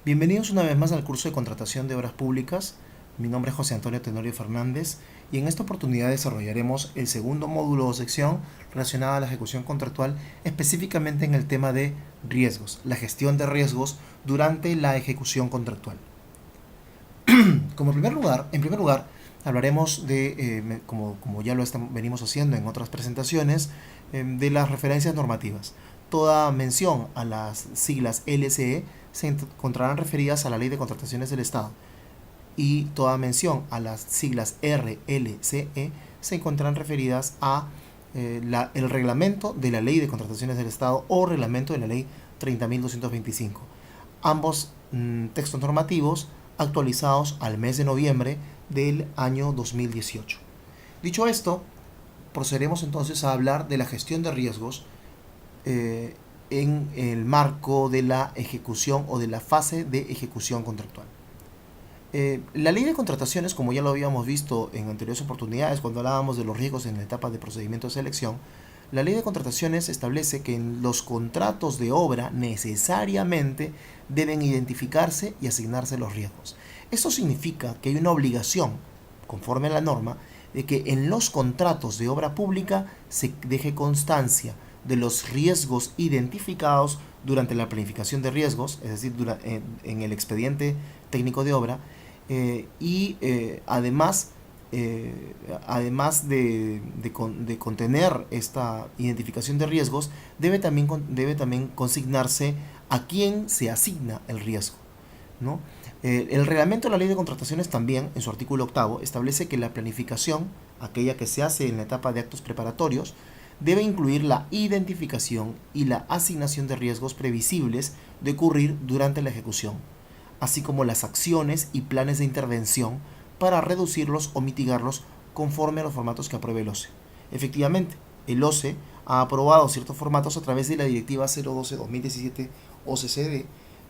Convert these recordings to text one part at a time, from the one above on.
Bienvenidos una vez más al curso de contratación de obras públicas. Mi nombre es José Antonio Tenorio Fernández y en esta oportunidad desarrollaremos el segundo módulo o sección relacionada a la ejecución contractual, específicamente en el tema de riesgos, la gestión de riesgos durante la ejecución contractual. En primer lugar, hablaremos de, como ya lo venimos haciendo en otras presentaciones, de las referencias normativas. Toda mención a las siglas LCE se encontrarán referidas a la Ley de Contrataciones del Estado y toda mención a las siglas RLCE se encontrarán referidas a el reglamento de la Ley de Contrataciones del Estado o reglamento de la Ley 30.225. Ambos textos normativos actualizados al mes de noviembre del año 2018. Dicho esto, procederemos entonces a hablar de la gestión de riesgos en el marco de la ejecución o de la fase de ejecución contractual. La ley de contrataciones, como ya lo habíamos visto en anteriores oportunidades cuando hablábamos de los riesgos en la etapa de procedimiento de selección, la ley de contrataciones establece que en los contratos de obra necesariamente deben identificarse y asignarse los riesgos. Esto significa que hay una obligación, conforme a la norma, de que en los contratos de obra pública se deje constancia de los riesgos identificados durante la planificación de riesgos, es decir, en el expediente técnico de obra, además de contener esta identificación de riesgos, debe también consignarse a quién se asigna el riesgo, ¿no? El reglamento de la ley de contrataciones también, en su artículo 8, establece que la planificación, aquella que se hace en la etapa de actos preparatorios, debe incluir la identificación y la asignación de riesgos previsibles de ocurrir durante la ejecución, así como las acciones y planes de intervención para reducirlos o mitigarlos conforme a los formatos que apruebe el OCE. Efectivamente, el OCE ha aprobado ciertos formatos a través de la Directiva 012-2017 OCCD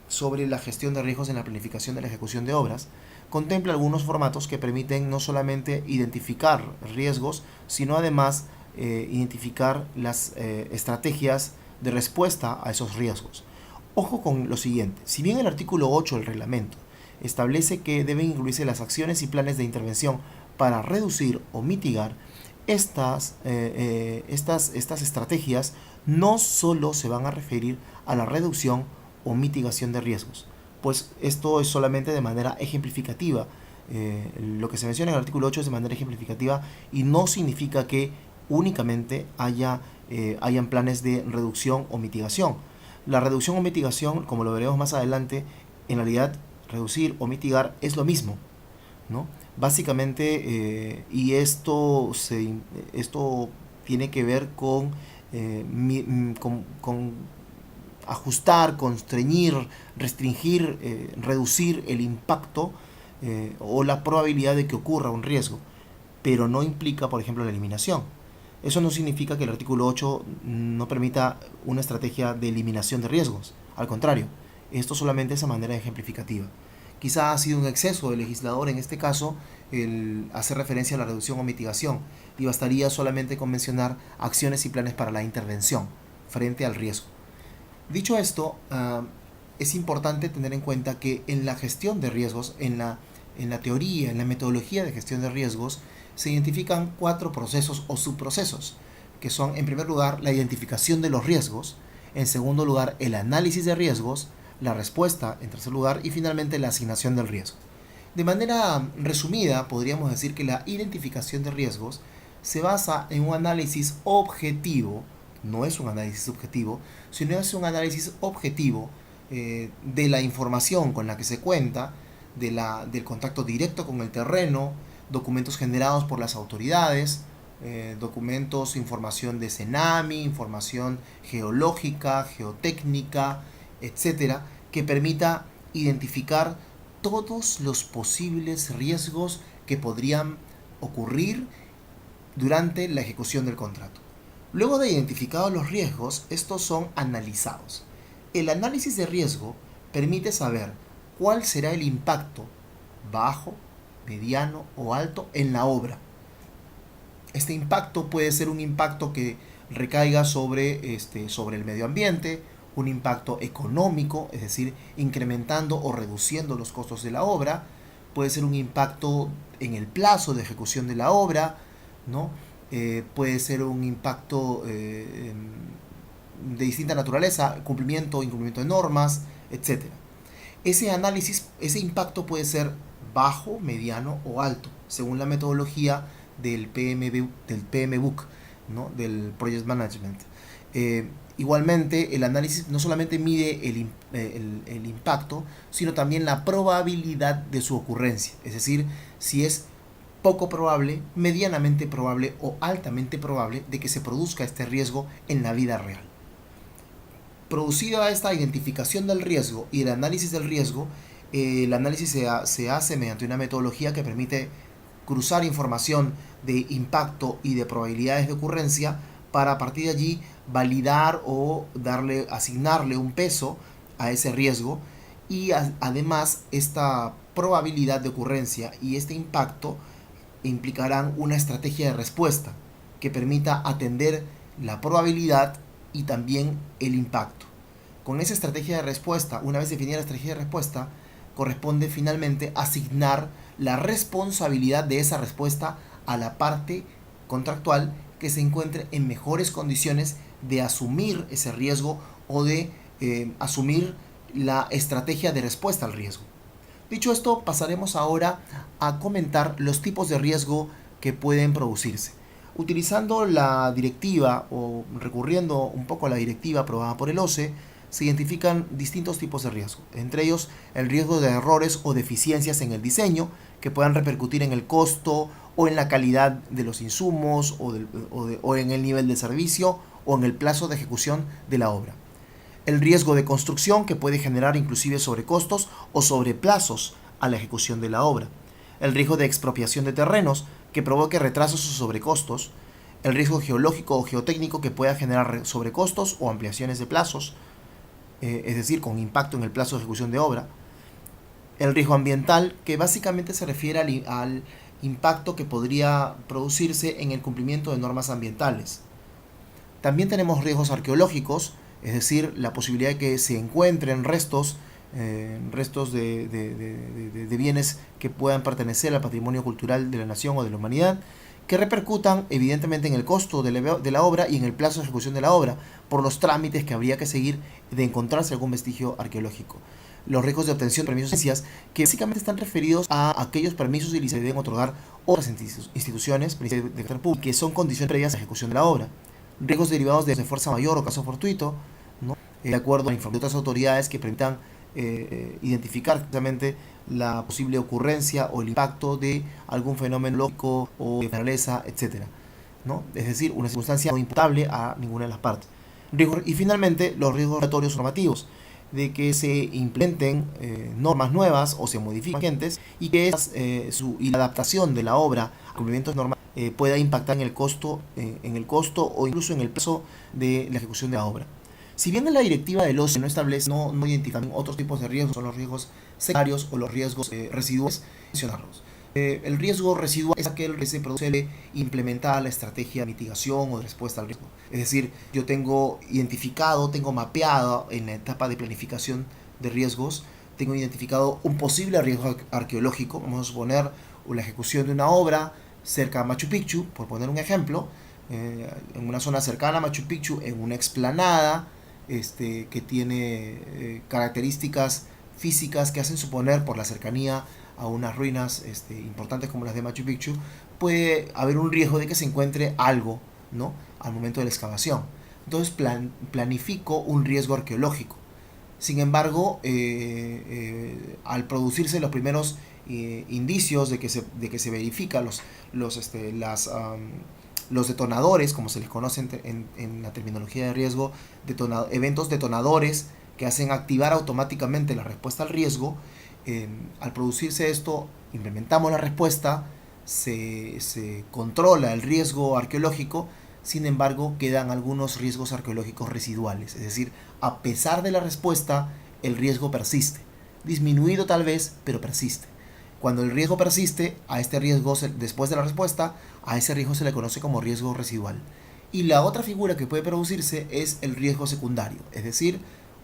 sobre la gestión de riesgos en la planificación de la ejecución de obras. Contempla algunos formatos que permiten no solamente identificar riesgos, sino además identificar las estrategias de respuesta a esos riesgos. Ojo con lo siguiente: si bien el artículo 8 del reglamento establece que deben incluirse las acciones y planes de intervención para reducir o mitigar, estas estrategias no solo se van a referir a la reducción o mitigación de riesgos, pues esto es solamente de manera ejemplificativa. Lo que se menciona en el artículo 8 es de manera ejemplificativa y no significa que únicamente hayan planes de reducción o mitigación. La reducción o mitigación, como lo veremos más adelante, en realidad reducir o mitigar es lo mismo, ¿no? Básicamente, y esto tiene que ver con ajustar, constreñir, restringir, reducir el impacto o la probabilidad de que ocurra un riesgo, pero no implica, por ejemplo, la eliminación. Eso no significa que el artículo 8 no permita una estrategia de eliminación de riesgos. Al contrario, esto solamente es a manera ejemplificativa. Quizá ha sido un exceso del legislador en este caso el hacer referencia a la reducción o mitigación, y bastaría solamente con mencionar acciones y planes para la intervención frente al riesgo. Dicho esto, es importante tener en cuenta que en la gestión de riesgos, en la teoría, en la metodología de gestión de riesgos, se identifican 4 procesos o subprocesos, que son, en primer lugar, la identificación de los riesgos, en segundo lugar, el análisis de riesgos, la respuesta, en tercer lugar, y finalmente la asignación del riesgo. De manera resumida, podríamos decir que la identificación de riesgos se basa en un análisis objetivo, no es un análisis subjetivo, sino es un análisis objetivo de la información con la que se cuenta, del contacto directo con el terreno, documentos generados por las autoridades, documentos, información de CENAMI, información geológica, geotécnica, etcétera, que permita identificar todos los posibles riesgos que podrían ocurrir durante la ejecución del contrato. Luego de identificados los riesgos, estos son analizados. El análisis de riesgo permite saber cuál será el impacto bajo, mediano o alto en la obra. Este impacto puede ser un impacto que recaiga sobre el medio ambiente un impacto económico, es decir, incrementando o reduciendo los costos de la obra, puede ser un impacto en el plazo de ejecución de la obra, ¿no? Puede ser un impacto de distinta naturaleza, cumplimiento o incumplimiento de normas, etcétera. Ese análisis, ese impacto puede ser bajo, mediano o alto, según la metodología del PMBOK, ¿no? Del Project Management. Igualmente, el análisis no solamente mide el impacto, sino también la probabilidad de su ocurrencia. Es decir, si es poco probable, medianamente probable o altamente probable de que se produzca este riesgo en la vida real. Producida esta identificación del riesgo y el análisis del riesgo, el análisis se hace mediante una metodología que permite cruzar información de impacto y de probabilidades de ocurrencia para a partir de allí validar o asignarle un peso a ese riesgo, y además esta probabilidad de ocurrencia y este impacto implicarán una estrategia de respuesta que permita atender la probabilidad y también el impacto. Con esa estrategia de respuesta, una vez definida la estrategia de respuesta, corresponde finalmente asignar la responsabilidad de esa respuesta a la parte contractual que se encuentre en mejores condiciones de asumir ese riesgo o de asumir la estrategia de respuesta al riesgo. Dicho esto, pasaremos ahora a comentar los tipos de riesgo que pueden producirse. Utilizando la directiva o recurriendo un poco a la directiva aprobada por el OCE, se identifican distintos tipos de riesgo, entre ellos el riesgo de errores o deficiencias en el diseño que puedan repercutir en el costo o en la calidad de los insumos o en el nivel de servicio o en el plazo de ejecución de la obra. El riesgo de construcción, que puede generar inclusive sobrecostos o sobreplazos a la ejecución de la obra. El riesgo de expropiación de terrenos, que provoque retrasos o sobrecostos. El riesgo geológico o geotécnico, que pueda generar sobrecostos o ampliaciones de plazos, es decir, con impacto en el plazo de ejecución de obra. El riesgo ambiental, que básicamente se refiere al impacto que podría producirse en el cumplimiento de normas ambientales. También tenemos riesgos arqueológicos, es decir, la posibilidad de que se encuentren restos de bienes que puedan pertenecer al patrimonio cultural de la nación o de la humanidad, que repercutan evidentemente en el costo de la obra y en el plazo de ejecución de la obra, por los trámites que habría que seguir de encontrarse algún vestigio arqueológico. Los riesgos de obtención de permisos de licencias, que básicamente están referidos a aquellos permisos y licencias que deben otorgar otras instituciones de carácter público, que son condiciones previas a la ejecución de la obra. Riesgos derivados de fuerza mayor o caso fortuito, ¿no? De acuerdo a información de otras autoridades que permitan identificar justamente la posible ocurrencia o el impacto de algún fenómeno lógico o de naturaleza, etc., ¿no? Es decir, una circunstancia no imputable a ninguna de las partes. Y finalmente, los riesgos regulatorios normativos, de que se implementen normas nuevas o se modifiquen vigentes y que y la adaptación de la obra a cumplimientos normales pueda impactar en el costo o incluso en el plazo de la ejecución de la obra. Si bien en la directiva del OCE no establece, no identifica otros tipos de riesgos, son los riesgos secundarios o los riesgos residuales, mencionarlos. El riesgo residual es aquel que se produce de implementar la estrategia de mitigación o de respuesta al riesgo. Es decir, yo tengo identificado, tengo mapeado en la etapa de planificación de riesgos, tengo identificado un posible riesgo arqueológico. Vamos a suponer la ejecución de una obra cerca a Machu Picchu, por poner un ejemplo, en una zona cercana a Machu Picchu, en una explanada que tiene características físicas que hacen suponer, por la cercanía a unas ruinas importantes como las de Machu Picchu, puede haber un riesgo de que se encuentre algo, ¿no?, al momento de la excavación. Entonces planifico un riesgo arqueológico. Sin embargo, al producirse los primeros indicios de que se verifican los detonadores, como se les conoce en la terminología de riesgo, eventos detonadores que hacen activar automáticamente la respuesta al riesgo. Al producirse esto, implementamos la respuesta, se controla el riesgo arqueológico. Sin embargo, quedan algunos riesgos arqueológicos residuales, es decir, a pesar de la respuesta, el riesgo persiste, disminuido tal vez, pero persiste. Cuando el riesgo persiste, a este riesgo, después de la respuesta, a ese riesgo se le conoce como riesgo residual. Y la otra figura que puede producirse es el riesgo secundario, es decir,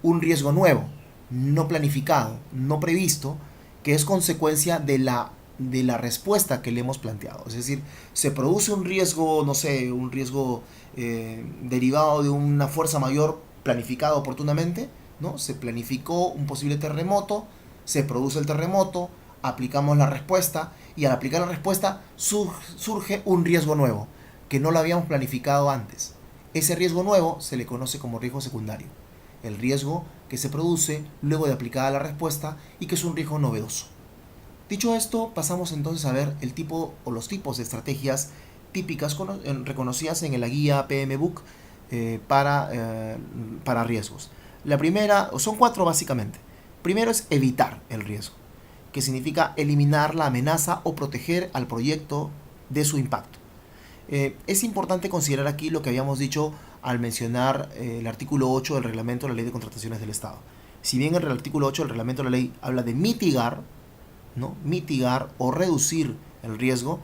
un riesgo nuevo, no planificado, no previsto, que es consecuencia de la respuesta que le hemos planteado. Es decir, se produce un riesgo, no sé, un riesgo derivado de una fuerza mayor planificada oportunamente, ¿no? Se planificó un posible terremoto, se produce el terremoto, aplicamos la respuesta y al aplicar la respuesta surge un riesgo nuevo que no lo habíamos planificado antes. Ese riesgo nuevo se le conoce como riesgo secundario. El riesgo que se produce luego de aplicada la respuesta y que es un riesgo novedoso. Dicho esto, pasamos entonces a ver el tipo o los tipos de estrategias típicas reconocidas en la guía PMBOK para riesgos. La primera, son cuatro básicamente. Primero es evitar el riesgo, que significa eliminar la amenaza o proteger al proyecto de su impacto. Es importante considerar aquí lo que habíamos dicho al mencionar el artículo 8 del reglamento de la Ley de Contrataciones del Estado. Si bien el artículo 8 del reglamento de la ley habla de mitigar, ¿no? Mitigar o reducir el riesgo,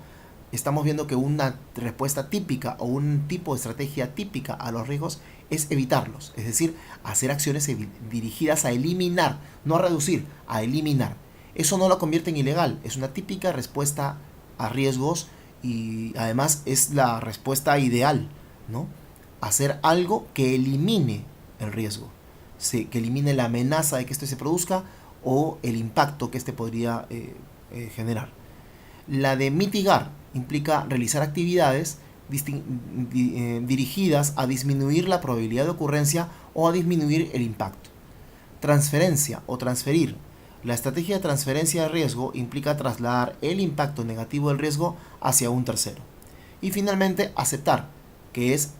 estamos viendo que una respuesta típica o un tipo de estrategia típica a los riesgos es evitarlos, es decir, hacer acciones dirigidas a eliminar, no a reducir, a eliminar. Eso no lo convierte en ilegal, es una típica respuesta a riesgos y además es la respuesta ideal, ¿no? Hacer algo que elimine el riesgo, que elimine la amenaza de que esto se produzca o el impacto que este podría generar. La de mitigar implica realizar actividades dirigidas a disminuir la probabilidad de ocurrencia o a disminuir el impacto. Transferencia o transferir. La estrategia de transferencia de riesgo implica trasladar el impacto negativo del riesgo hacia un tercero. Y finalmente, aceptar, que es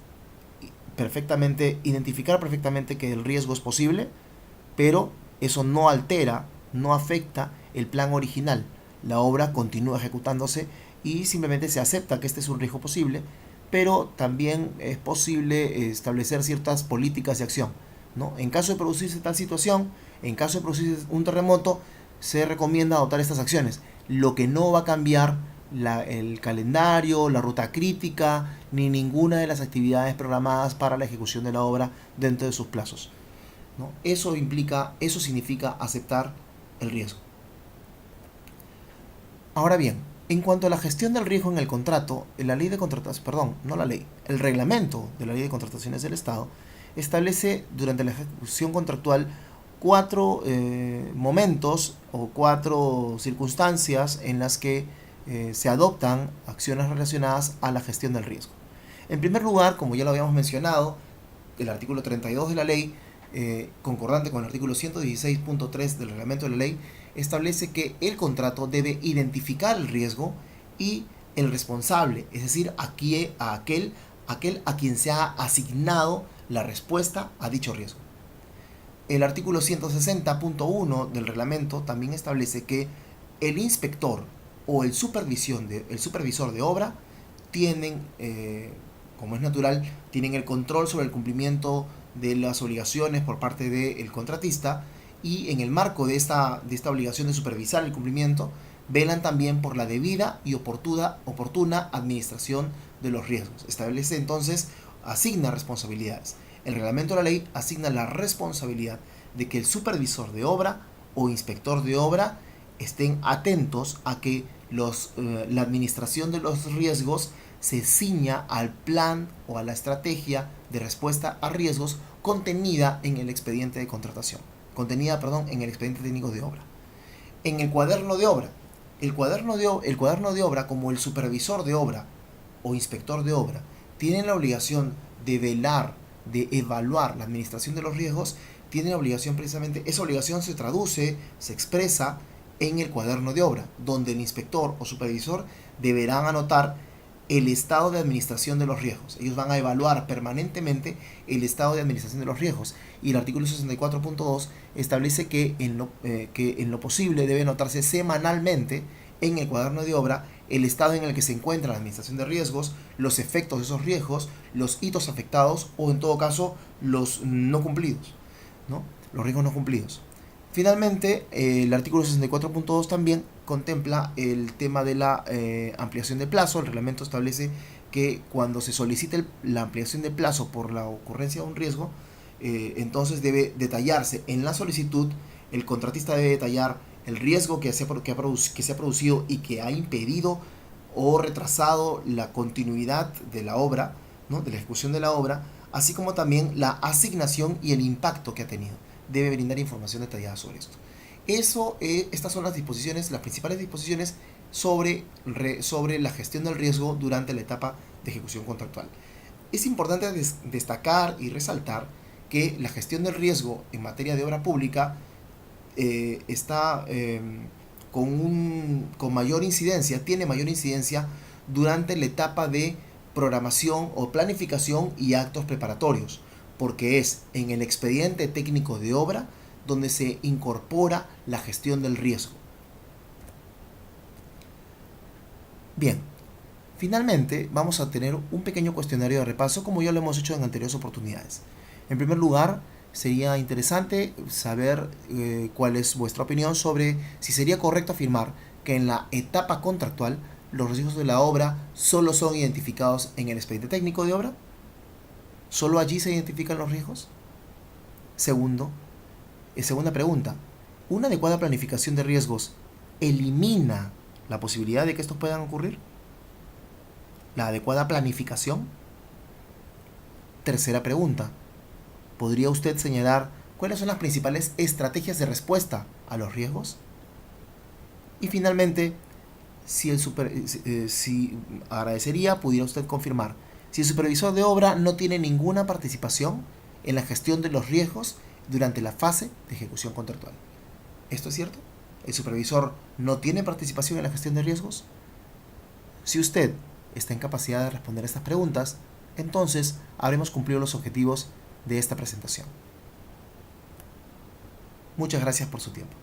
identificar perfectamente que el riesgo es posible, pero eso no altera, no afecta el plan original. La obra continúa ejecutándose y simplemente se acepta que este es un riesgo posible, pero también es posible establecer ciertas políticas de acción, ¿no? En caso de producirse tal situación, en caso de producirse un terremoto, se recomienda adoptar estas acciones. Lo que no va a cambiar el calendario, la ruta crítica, ni ninguna de las actividades programadas para la ejecución de la obra dentro de sus plazos, ¿no? Eso significa aceptar el riesgo. Ahora bien, en cuanto a la gestión del riesgo en el contrato, la ley de contrataciones, el reglamento de la ley de contrataciones del Estado establece durante la ejecución contractual cuatro momentos o cuatro circunstancias en las que se adoptan acciones relacionadas a la gestión del riesgo. En primer lugar, como ya lo habíamos mencionado, el artículo 32 de la ley, concordante con el artículo 116.3 del reglamento de la ley, establece que el contrato debe identificar el riesgo y el responsable, es decir, aquel a quien se ha asignado la respuesta a dicho riesgo. El artículo 160.1 del reglamento también establece que el inspector o el supervisor de obra tienen, como es natural, tienen el control sobre el cumplimiento de las obligaciones por parte del contratista, y en el marco de esta obligación de supervisar el cumplimiento, velan también por la debida y oportuna administración de los riesgos. Establece entonces, asigna responsabilidades. El reglamento de la ley asigna la responsabilidad de que el supervisor de obra o inspector de obra estén atentos a que la administración de los riesgos se ciña al plan o a la estrategia de respuesta a riesgos contenida en el expediente de contratación. En el expediente técnico de obra. En el cuaderno de obra. El cuaderno de obra, como el supervisor de obra o inspector de obra, tiene la obligación de velar, de evaluar la administración de los riesgos, tiene la obligación precisamente, esa obligación se traduce, se expresa en el cuaderno de obra, donde el inspector o supervisor deberán anotar el estado de administración de los riesgos. Ellos van a evaluar permanentemente el estado de administración de los riesgos, y el artículo 64.2 establece que en lo posible debe anotarse semanalmente en el cuaderno de obra el estado en el que se encuentra la administración de riesgos, los efectos de esos riesgos, los hitos afectados o en todo caso los no cumplidos, ¿no? Los riesgos no cumplidos. Finalmente, el artículo 64.2 también contempla el tema de la ampliación de plazo. El reglamento establece que cuando se solicite la ampliación de plazo por la ocurrencia de un riesgo, Entonces debe detallarse en la solicitud, el contratista debe detallar el riesgo que se ha producido y que ha impedido o retrasado la continuidad de la obra, ¿no? De la ejecución de la obra, así como también la asignación y el impacto que ha tenido. Debe brindar información detallada sobre esto. Estas son las disposiciones, las principales disposiciones sobre la gestión del riesgo durante la etapa de ejecución contractual. Es importante destacar y resaltar que la gestión del riesgo en materia de obra pública está con mayor incidencia, tiene mayor incidencia durante la etapa de programación o planificación y actos preparatorios, porque es en el expediente técnico de obra donde se incorpora la gestión del riesgo. Bien, finalmente vamos a tener un pequeño cuestionario de repaso como ya lo hemos hecho en anteriores oportunidades. En primer lugar, sería interesante saber cuál es vuestra opinión sobre si sería correcto afirmar que en la etapa contractual los riesgos de la obra solo son identificados en el expediente técnico de obra. ¿Solo allí se identifican los riesgos? Segunda pregunta, ¿una adecuada planificación de riesgos elimina la posibilidad de que estos puedan ocurrir? ¿La adecuada planificación? Tercera pregunta, ¿podría usted señalar cuáles son las principales estrategias de respuesta a los riesgos? Y finalmente, agradecería pudiera usted confirmar si el supervisor de obra no tiene ninguna participación en la gestión de los riesgos durante la fase de ejecución contractual. ¿Esto es cierto? ¿El supervisor no tiene participación en la gestión de riesgos? Si usted está en capacidad de responder estas preguntas, entonces habremos cumplido los objetivos de esta presentación. Muchas gracias por su tiempo.